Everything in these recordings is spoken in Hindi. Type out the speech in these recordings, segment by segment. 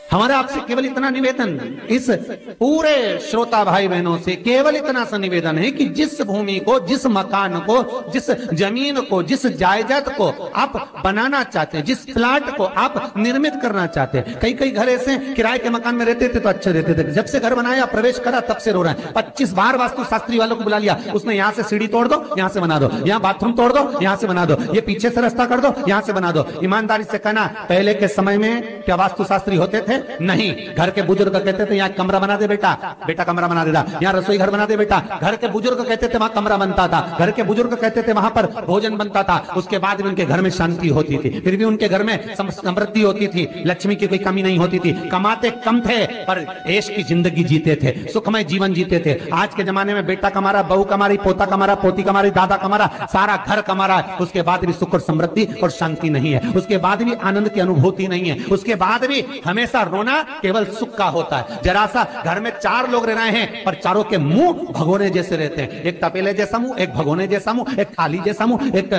हमारा आपसे केवल इतना निवेदन, इस पूरे श्रोता भाई बहनों से केवल इतना सा निवेदन है कि जिस भूमि को, जिस मकान को, जिस जमीन को, जिस जायदाद को आप बनाना चाहते हैं, जिस प्लाट को आप निर्मित करना चाहते हैं, कई कई घर ऐसे किराए के मकान में रहते थे तो अच्छे रहते थे, जब से घर बनाया प्रवेश करा तब से रो रहे हैं। 25 बार वास्तु शास्त्री वालों को बुला लिया, उसने यहाँ से सीढ़ी तोड़ दो, यहाँ से बना दो, यहाँ बाथरूम तोड़ दो, यहाँ से बना दो, ये पीछे से रास्ता कर दो, यहाँ से बना दो। ईमानदारी से कहना, पहले के समय में क्या वास्तु शास्त्री होते थे? नहीं। घर के बुजुर्ग कहते थे यहाँ कमरा बना दे बेटा, बेटा कमरा बना देता, यहाँ रसोई घर बना दे बेटा। घर के बुजुर्ग कहते थे वहां कमरा बनता था, घर के बुजुर्ग कहते थे वहां पर भोजन बनता था, उसके बाद भी उनके घर में शांति होती थी, फिर भी उनके घर में समृद्धि होती थी, लक्ष्मी की कोई कमी नहीं होती थी। कमाते कम थे पर ऐश की जिंदगी जीते थे, सुखमय जीवन जीते थे। आज के जमाने में बेटा कमा रहा, बहू कमा रही, पोता कमा रहा, पोती कमा रही, दादा कमा रहा, सारा घर कमा रहा है, उसके बाद भी सुख और समृद्धि और शांति नहीं है, उसके बाद भी आनंद की अनुभूति नहीं है, उसके बाद भी हमेशा रोना केवल सुख का होता है। जरा सा घर में 4 लोग रह रहे हैं पर चारों के मुंह भगोने जैसे रहते हैं, एक तपेले जैसा मुंह, एक भगोने जैसा मुंह, एक थाली जैसा मुंह, एक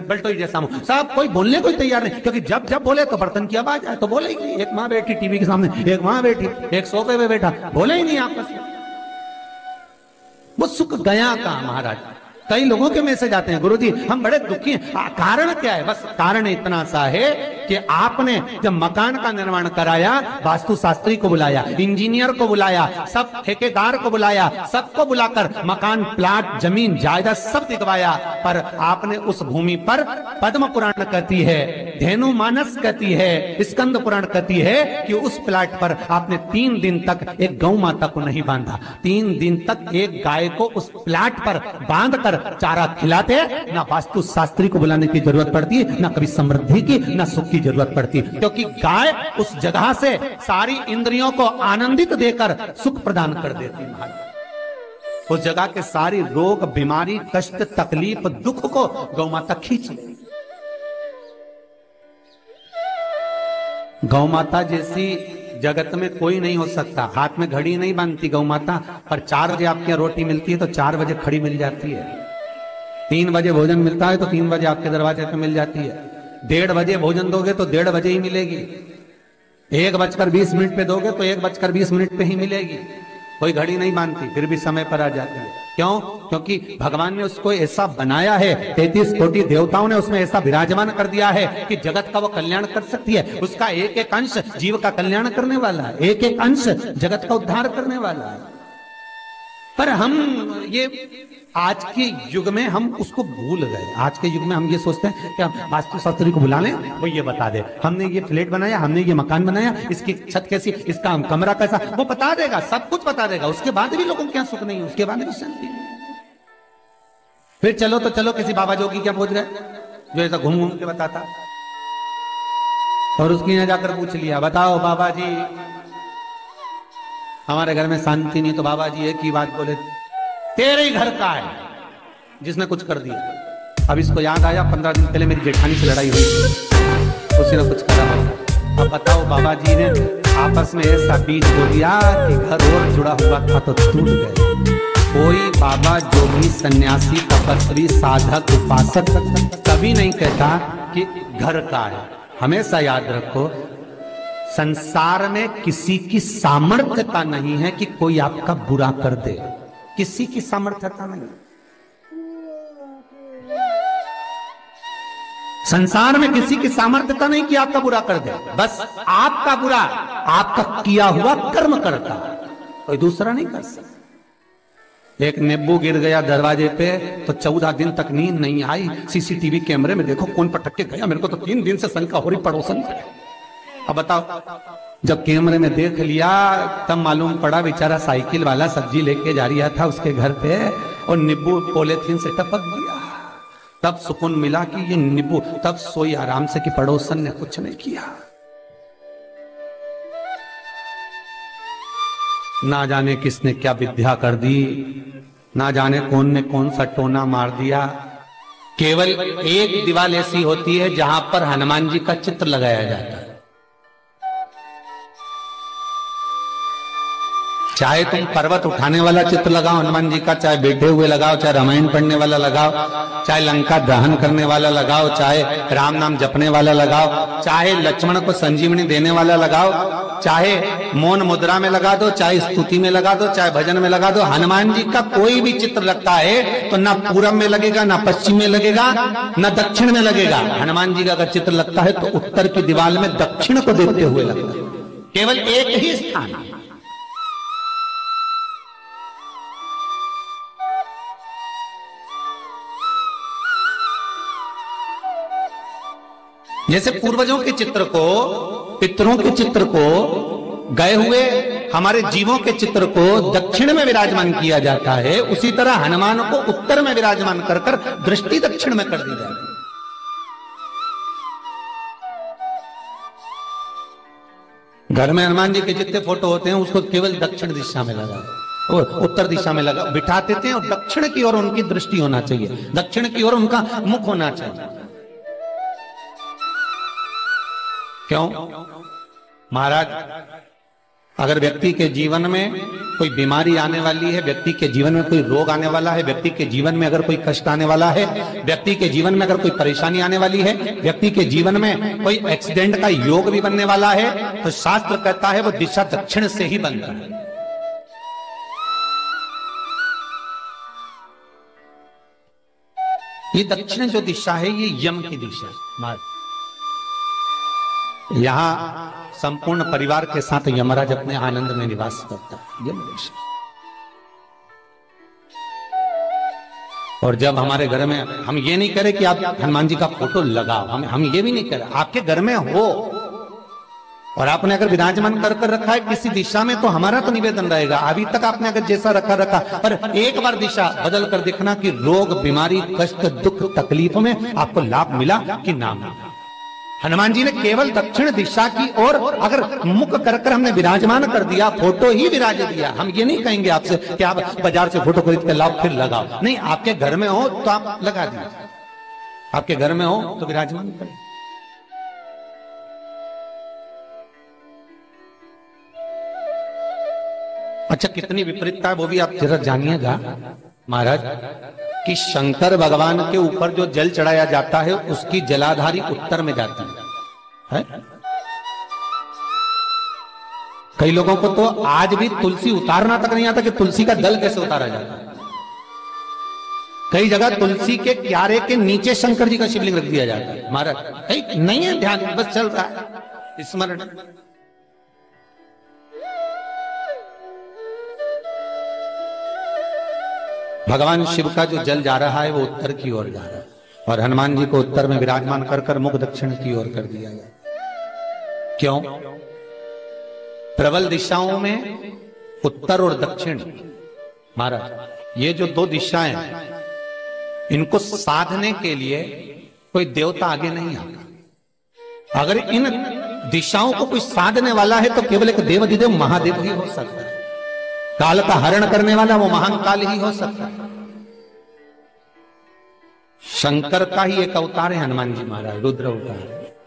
बल्टोई जैसा मुंह, सब कोई बोलने को तैयार नहीं, क्योंकि जब जब बोले तो बर्तन की आवाज आए तो बोलेगी। एक माँ बैठी टीवी के सामने, एक माँ बैठी, एक सोफे पे बैठा, बोले ही नहीं आपस में। वो सुख गया कहां महाराज? कई लोगों के मैसेज आते हैं, गुरुजी हम बड़े दुखी हैं, कारण क्या है? बस कारण इतना सा है कि आपने जब मकान का निर्माण कराया, वास्तु शास्त्री को बुलाया, इंजीनियर को बुलाया, सब ठेकेदार को बुलाया, सबको बुलाकर मकान, प्लाट, जमीन, जायदाद सब दिखवाया, पर आपने उस भूमि पर पद्म पुराण कहती है, धेनु मानस कहती है, स्कंद पुराण कहती है कि उस प्लाट पर आपने 3 दिन तक एक गौ माता को नहीं बांधा, 3 दिन तक एक गाय को उस प्लाट पर बांध कर चारा खिलाते। ना वास्तु शास्त्री को बुलाने की जरूरत पड़ती, ना कभी समृद्धि की, ना सुख की जरूरत पड़ती, क्योंकि गाय उस जगह से सारी इंद्रियों को आनंदित देकर सुख प्रदान कर देती है। उस जगह के सारी रोग, बीमारी, कष्ट, तकलीफ, दुख को गौ माता खींच ले। गौ माता जैसी जगत में कोई नहीं हो सकता। हाथ में घड़ी नहीं बांधती गौ माता, पर 4 बजे आपके यहाँ रोटी मिलती है तो 4 बजे खड़ी मिल जाती है। 3 बजे भोजन मिलता है तो 3 बजे आपके दरवाजे पे मिल जाती है। 1:30 बजे भोजन दोगे तो 1:30 बजे ही मिलेगी। 1:20 पे दोगे तो 1:20 पे ही मिलेगी। कोई घड़ी नहीं बांधती, फिर भी समय पर आ जाती है। क्यों? क्योंकि भगवान ने उसको ऐसा बनाया है, 33 कोटि देवताओं ने उसमें ऐसा विराजमान कर दिया है कि जगत का वो कल्याण कर सकती है। उसका एक एक अंश जीव का कल्याण करने वाला है, एक एक अंश जगत का उद्धार करने वाला है। पर हम ये आज के युग में हम उसको भूल गए। आज के युग में हम ये सोचते हैं कि हम वास्तु शास्त्री को बुला लें, वो ये बता दे, हमने ये फ्लैट बनाया, हमने ये मकान बनाया, इसकी छत कैसी, इसका कमरा कैसा, वो बता देगा, सब कुछ बता देगा। उसके बाद भी लोगों को क्या सुख नहीं है, उसके बाद भी शांति नहीं। फिर चलो तो चलो किसी बाबा जोगी क्या पहुंच गए जो ऐसा घूम घूम के बताता, और उसके यहाँ जाकर पूछ लिया, बताओ बाबा जी हमारे घर में शांति नहीं। तो बाबा जी एक ही बात बोले, तेरे ही घर का है जिसने कुछ कर दिया। अब इसको याद आया 15 दिन पहले मेरी जेठानी से लड़ाई हुई, उसी ने कुछ करा। अब बताओ बाबा जी ने आपस में ऐसा बीज बो दिया कि घर और जुड़ा हुआ था तो टूट गए। कोई बाबा जोगी सन्यासी तपस्वी साधक उपासक कभी नहीं कहता कि घर का है। हमेशा याद रखो, संसार में किसी की सामर्थ्यता नहीं है कि कोई आपका बुरा कर दे, किसी की सामर्थ्यता नहीं। संसार में किसी की सामर्थ्यता नहीं कि आपका बुरा कर दे, बस आपका बुरा आपका किया हुआ कर्म करता, कोई दूसरा नहीं कर सकता। एक नींबू गिर गया दरवाजे पे तो 14 दिन तक नींद नहीं आई। सीसीटीवी कैमरे में देखो कौन पटक के गया, मेरे को तो 3 दिन से शंका हो रही पड़ोसन पे। अब बताओ, जब कैमरे में देख लिया तब मालूम पड़ा बेचारा साइकिल वाला सब्जी लेके जा रहा था उसके घर पे और नींबू पॉलीथीन से टपक गया। तब सुकून मिला कि ये नींबू, तब सोई आराम से कि पड़ोसन ने कुछ नहीं किया। ना जाने किसने क्या विद्या कर दी, ना जाने कौन ने कौन सा टोना मार दिया। केवल एक दीवार ऐसी होती है जहां पर हनुमान जी का चित्र लगाया जाता है। चाहे तुम पर्वत उठाने वाला चित्र लगाओ हनुमान जी का, चाहे बैठे हुए लगाओ, चाहे रामायण पढ़ने वाला लगाओ, चाहे लंका दहन करने वाला लगाओ, चाहे राम नाम जपने वाला लगाओ, चाहे लक्ष्मण को संजीवनी देने वाला लगाओ, चाहे मौन मुद्रा में लगा दो, चाहे स्तुति में लगा दो, चाहे भजन में लगा दो, हनुमान जी का कोई भी चित्र लगता है तो ना पूरब में लगेगा, ना पश्चिम में लगेगा, ना दक्षिण में लगेगा। हनुमान जी का अगर चित्र लगता है तो उत्तर की दीवार में दक्षिण को देखते हुए लगता है, केवल एक ही स्थान। जैसे पूर्वजों के चित्र को, पितरों के चित्र को, गए हुए हमारे जीवों के चित्र को दक्षिण में विराजमान किया जाता है, उसी तरह हनुमान को उत्तर में विराजमान कर कर दृष्टि दक्षिण में कर दी जाती है। घर में हनुमान जी के जितने फोटो होते हैं उसको केवल दक्षिण दिशा में लगा और उत्तर दिशा में लगा बिठाते थे, और दक्षिण की ओर उनकी दृष्टि होना चाहिए, दक्षिण की ओर उनका मुख होना चाहिए। क्यों? महाराज, अगर व्यक्ति के जीवन में कोई बीमारी आने वाली है, व्यक्ति के जीवन में कोई रोग आने वाला है, व्यक्ति के जीवन में अगर कोई कष्ट आने वाला है, व्यक्ति के जीवन में अगर कोई परेशानी आने वाली है, व्यक्ति के जीवन में कोई एक्सीडेंट का योग भी बनने वाला है, तो शास्त्र कहता है वो दिशा दक्षिण से ही बनता है। ये दक्षिण जो दिशा है ये यम की दिशा है। यहां संपूर्ण परिवार के साथ यमराज अपने आनंद में निवास करता है, यम दिशा। और जब हमारे घर में, हम ये नहीं करें कि आप हनुमान जी का फोटो लगाओ, हम ये भी नहीं करें, आपके घर में हो और आपने अगर विराजमान कर रखा है किसी दिशा में, तो हमारा तो निवेदन रहेगा, अभी तक आपने अगर जैसा रखा, पर एक बार दिशा बदल कर देखना कि रोग, बीमारी, कष्ट, दुख, तकलीफ में आपको लाभ मिला कि ना मिला। हनुमान जी ने केवल दक्षिण दिशा की ओर अगर मुख कर हमने विराजमान कर दिया, फोटो ही विराज दिया। हम ये नहीं कहेंगे आपसे कि आप बाजार से फोटो खरीद कर लाओ फिर लगाओ, नहीं, आपके घर में हो तो आप लगा दीजिए, आपके घर में हो तो विराजमान करें। अच्छा, कितनी विपरीतता है वो भी आप जरा जानिएगा महाराज, कि शंकर भगवान के ऊपर जो जल चढ़ाया जाता है उसकी जलाधारी उत्तर में जाती है? कई लोगों को तो आज भी तुलसी उतारना तक नहीं आता कि तुलसी का दल कैसे उतारा जाता है। कई जगह तुलसी के क्यारे के नीचे शंकर जी का शिवलिंग रख दिया जाता है। महाराज नहीं है ध्यान, बस चल रहा है स्मरण। भगवान शिव का जो जल जा रहा है वो उत्तर की ओर जा रहा है, और हनुमान जी को उत्तर में विराजमान कर कर मुख दक्षिण की ओर कर दिया गया। क्यों? प्रबल दिशाओं में उत्तर और दक्षिण, महाराज ये जो दो दिशाएं, इनको साधने के लिए कोई देवता आगे नहीं आता। अगर इन दिशाओं को कोई साधने वाला है तो केवल एक देवाधिदेव महादेव ही हो सकता है। काल का हरण करने वाला वो महान काल ही हो सकता है। शंकर का ही एक अवतार है हनुमान जी महाराज, रुद्र अवतार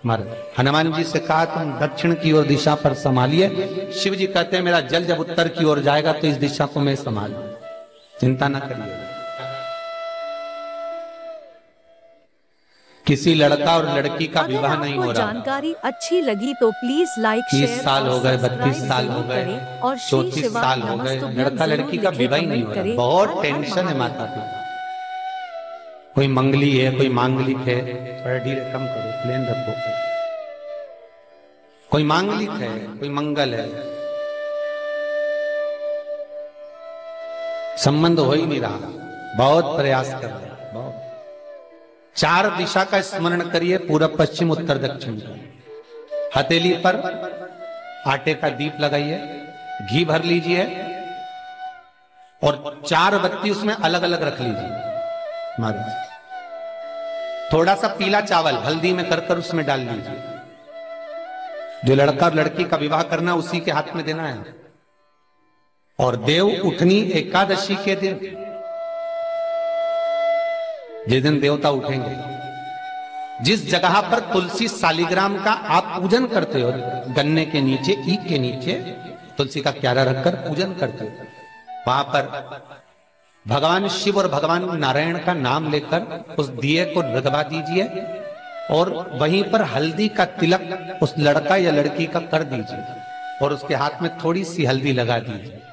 महाराज। हनुमान जी से कहा तुम दक्षिण की ओर दिशा पर संभालिए। शिव जी कहते हैं मेरा जल जब उत्तर की ओर जाएगा तो इस दिशा को मैं संभालूं, चिंता ना करिए। किसी लड़का और लड़की का विवाह नहीं हो रहा। जानकारी अच्छी लगी तो प्लीज लाइक, 30 साल हो गए, 32 साल हो गए, 34 साल हो गए, लड़का लड़की का विवाह ही नहीं हो रहा। बहुत टेंशन है माता पिता। कोई मंगली है, कोई मांगलिक है, थोड़ा धीरे कम करो, प्लेन रखो। कोई मांगलिक है, कोई मंगल है, संबंध हो ही नहीं रहा। बहुत प्रयास कर रहे हैं, बहुत। 4 दिशा का स्मरण करिए, पूरब पश्चिम उत्तर दक्षिण का। हथेली पर आटे का दीप लगाइए, घी भर लीजिए और 4 बत्ती उसमें अलग अलग रख लीजिए महाराज। थोड़ा सा पीला चावल हल्दी में कर उसमें डाल लीजिए। जो लड़का और लड़की का विवाह करना उसी के हाथ में देना है। और देव उठनी एकादशी के दिन, जिस दिन देवता उठेंगे, जिस जगह पर तुलसी शालिग्राम का आप पूजन करते हो, गन्ने के नीचे, ईख के नीचे, तुलसी का क्यारा रखकर पूजन करते हो। वहां पर भगवान शिव और भगवान नारायण का नाम लेकर उस दिए को रगवा दीजिए और वहीं पर हल्दी का तिलक उस लड़का या लड़की का कर दीजिए और उसके हाथ में थोड़ी सी हल्दी लगा दीजिए।